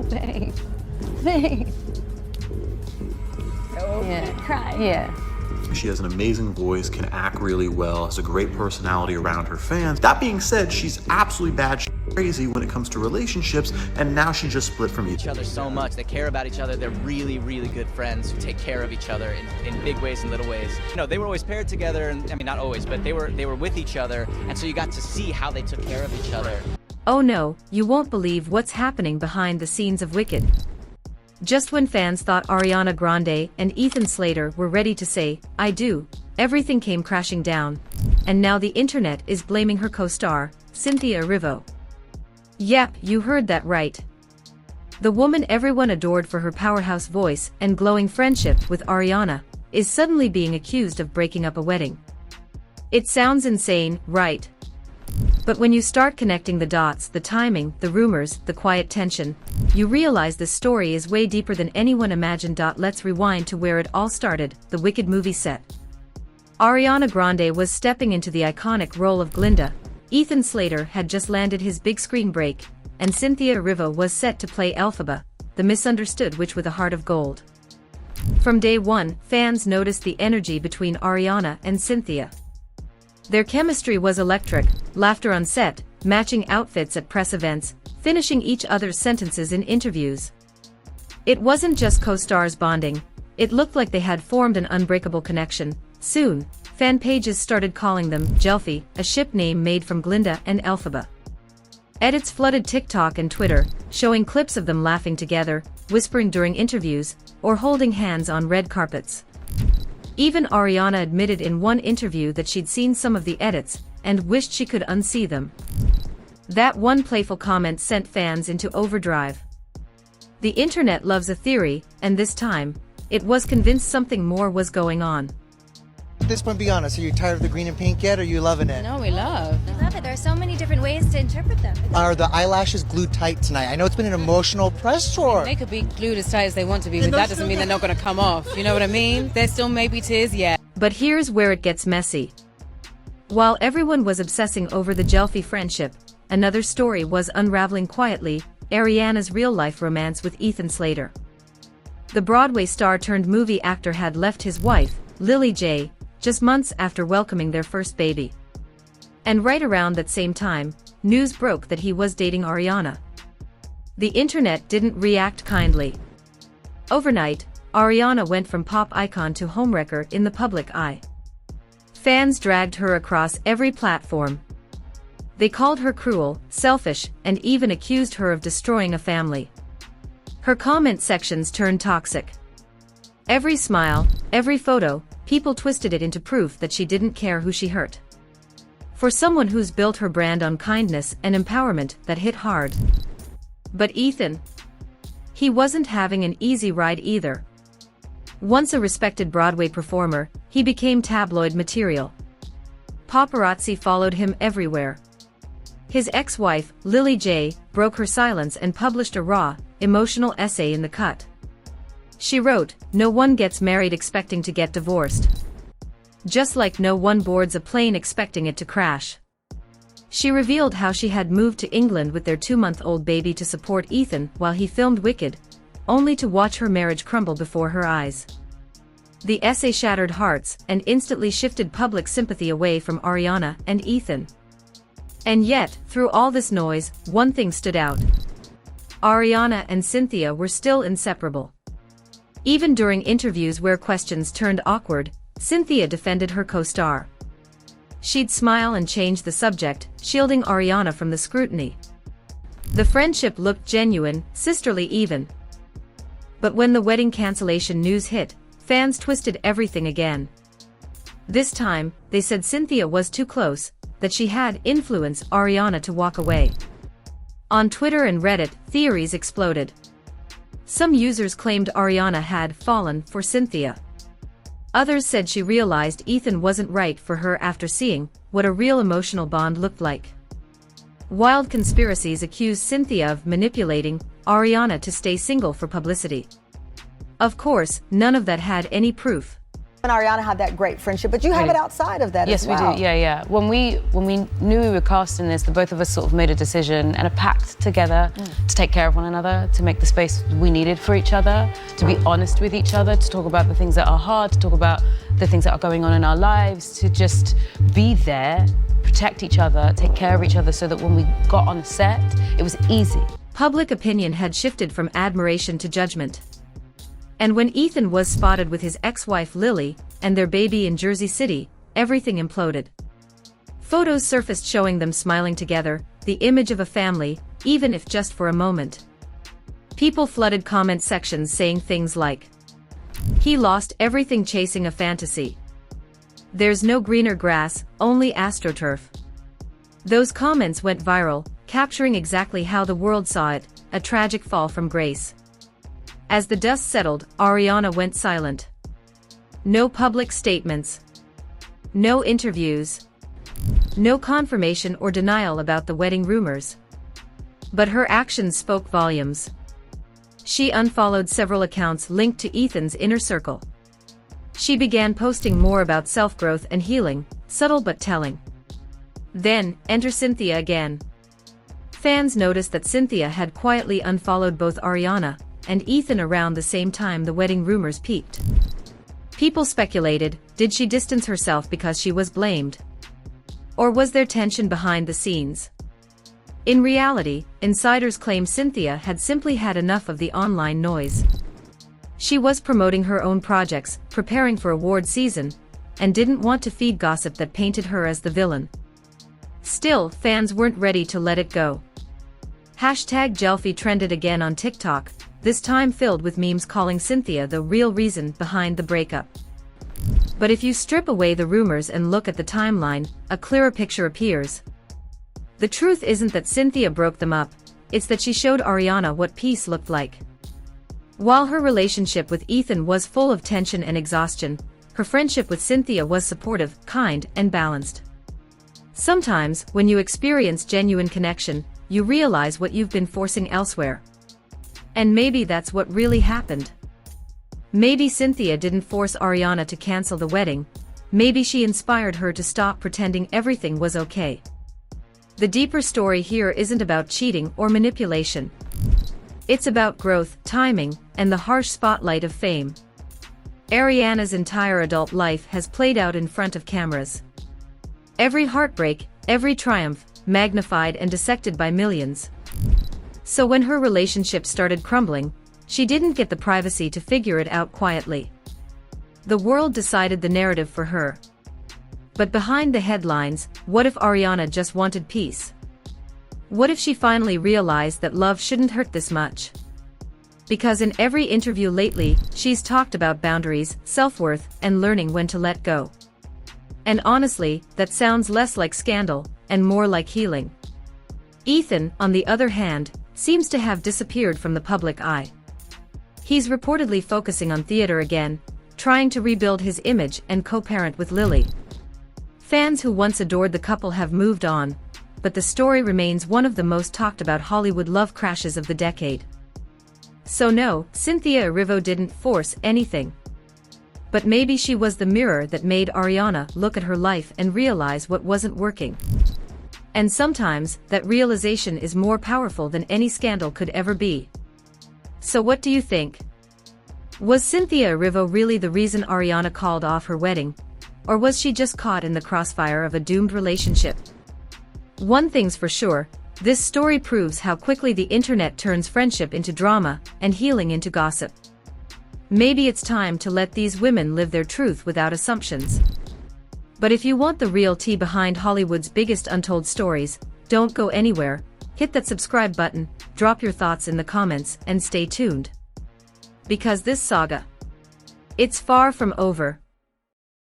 Thanks. Thanks. Oh, yeah. Cry. Yeah. She has an amazing voice, can act really well, has a great personality around her fans. That being said, she's absolutely bad crazy when it comes to relationships, and now she just split from each other so much. They care about each other. They're really, really good friends who take care of each other in big ways and little ways. You know, they were always paired together, and I mean, not always, but they were with each other, and so you got to see how they took care of each other. Oh no, you won't believe what's happening behind the scenes of Wicked. Just when fans thought Ariana Grande and Ethan Slater were ready to say, "I do," everything came crashing down. And now the internet is blaming her co-star, Cynthia Erivo. Yep, you heard that right. The woman everyone adored for her powerhouse voice and glowing friendship with Ariana is suddenly being accused of breaking up a wedding. It sounds insane, right? But when you start connecting the dots, the timing, the rumors, the quiet tension, you realize this story is way deeper than anyone imagined. Let's rewind to where it all started, the Wicked movie set. Ariana Grande was stepping into the iconic role of Glinda, Ethan Slater had just landed his big screen break, and Cynthia Erivo was set to play Elphaba, the misunderstood witch with a heart of gold. From day one, fans noticed the energy between Ariana and Cynthia. Their chemistry was electric, laughter on set, matching outfits at press events, finishing each other's sentences in interviews. It wasn't just co-stars bonding, it looked like they had formed an unbreakable connection. Soon, fan pages started calling them Jelfie, a ship name made from Glinda and Elphaba. Edits flooded TikTok and Twitter, showing clips of them laughing together, whispering during interviews, or holding hands on red carpets. Even Ariana admitted in one interview that she'd seen some of the edits and wished she could unsee them. That one playful comment sent fans into overdrive. The internet loves a theory, and this time, it was convinced something more was going on. At this point, be honest, are you tired of the green and pink yet, or are you loving it? No, we love. I love it. There are so many different ways to interpret them. Are the eyelashes glued tight tonight? I know it's been an emotional press tour. They could be glued as tight as they want to be, but that doesn't mean they're not going to come off. You know what I mean? There still may be tears, yeah. But here's where it gets messy. While everyone was obsessing over the Jelfie friendship, another story was unraveling quietly, Ariana's real-life romance with Ethan Slater. The Broadway star turned movie actor had left his wife, Lily J., just months after welcoming their first baby. And right around that same time, news broke that he was dating Ariana. The internet didn't react kindly. Overnight, Ariana went from pop icon to homewrecker in the public eye. Fans dragged her across every platform. They called her cruel, selfish, and even accused her of destroying a family. Her comment sections turned toxic. Every smile, every photo, people twisted it into proof that she didn't care who she hurt. For someone who's built her brand on kindness and empowerment, that hit hard. But Ethan? He wasn't having an easy ride either. Once a respected Broadway performer, he became tabloid material. Paparazzi followed him everywhere. His ex-wife, Lily J., broke her silence and published a raw, emotional essay in The Cut. She wrote, "No one gets married expecting to get divorced. Just like no one boards a plane expecting it to crash." She revealed how she had moved to England with their 2-month-old baby to support Ethan while he filmed Wicked, only to watch her marriage crumble before her eyes. The essay shattered hearts and instantly shifted public sympathy away from Ariana and Ethan. And yet, through all this noise, one thing stood out. Ariana and Cynthia were still inseparable. Even during interviews where questions turned awkward, Cynthia defended her co-star. She'd smile and change the subject, shielding Ariana from the scrutiny. The friendship looked genuine, sisterly even. But when the wedding cancellation news hit, fans twisted everything again. This time, they said Cynthia was too close, that she had influenced Ariana to walk away. On Twitter and Reddit, theories exploded. Some users claimed Ariana had fallen for Cynthia. Others said she realized Ethan wasn't right for her after seeing what a real emotional bond looked like. Wild conspiracies accused Cynthia of manipulating Ariana to stay single for publicity. Of course, none of that had any proof. and Ariana have that great friendship, but you have it outside of that yes, as well. Yes, we do. Yeah. When we knew we were casting this, the both of us sort of made a decision and a pact together to take care of one another, to make the space we needed for each other, to be honest with each other, to talk about the things that are hard, to talk about the things that are going on in our lives, to just be there, protect each other, take care of each other, so that when we got on the set, it was easy. Public opinion had shifted from admiration to judgment. And when Ethan was spotted with his ex-wife Lily and their baby in Jersey City, everything imploded. Photos surfaced showing them smiling together, the image of a family, even if just for a moment. People flooded comment sections saying things like, "He lost everything chasing a fantasy. There's no greener grass, only astroturf." Those comments went viral, capturing exactly how the world saw it, a tragic fall from grace. As the dust settled, Ariana went silent. No public statements. No interviews. No confirmation or denial about the wedding rumors. But her actions spoke volumes. She unfollowed several accounts linked to Ethan's inner circle. She began posting more about self-growth and healing, subtle but telling. Then, enter Cynthia again. Fans noticed that Cynthia had quietly unfollowed both Ariana and Ethan around the same time the wedding rumors peaked. People speculated, did she distance herself because she was blamed? Or was there tension behind the scenes? In reality, insiders claim Cynthia had simply had enough of the online noise. She was promoting her own projects, preparing for award season, and didn't want to feed gossip that painted her as the villain. Still, fans weren't ready to let it go. #Jelfie trended again on TikTok, this time filled with memes calling Cynthia the real reason behind the breakup. But if you strip away the rumors and look at the timeline, a clearer picture appears. The truth isn't that Cynthia broke them up, it's that she showed Ariana what peace looked like. While her relationship with Ethan was full of tension and exhaustion, her friendship with Cynthia was supportive, kind, and balanced. Sometimes, when you experience genuine connection, you realize what you've been forcing elsewhere. And maybe that's what really happened. Maybe Cynthia didn't force Ariana to cancel the wedding, maybe she inspired her to stop pretending everything was okay. The deeper story here isn't about cheating or manipulation. It's about growth, timing, and the harsh spotlight of fame. Ariana's entire adult life has played out in front of cameras. Every heartbreak, every triumph, magnified and dissected by millions. So when her relationship started crumbling, she didn't get the privacy to figure it out quietly. The world decided the narrative for her. But behind the headlines, what if Ariana just wanted peace? What if she finally realized that love shouldn't hurt this much? Because in every interview lately, she's talked about boundaries, self-worth, and learning when to let go. And honestly, that sounds less like scandal, and more like healing. Ethan, on the other hand, seems to have disappeared from the public eye. He's reportedly focusing on theater again, trying to rebuild his image and co-parent with Lily. Fans who once adored the couple have moved on, but the story remains one of the most talked about Hollywood love crashes of the decade. So no, Cynthia Erivo didn't force anything. But maybe she was the mirror that made Ariana look at her life and realize what wasn't working. And sometimes, that realization is more powerful than any scandal could ever be. So what do you think? Was Cynthia Erivo really the reason Ariana called off her wedding? Or was she just caught in the crossfire of a doomed relationship? One thing's for sure, this story proves how quickly the internet turns friendship into drama and healing into gossip. Maybe it's time to let these women live their truth without assumptions. But if you want the real tea behind Hollywood's biggest untold stories, don't go anywhere, hit that subscribe button, drop your thoughts in the comments, and stay tuned. Because this saga, it's far from over.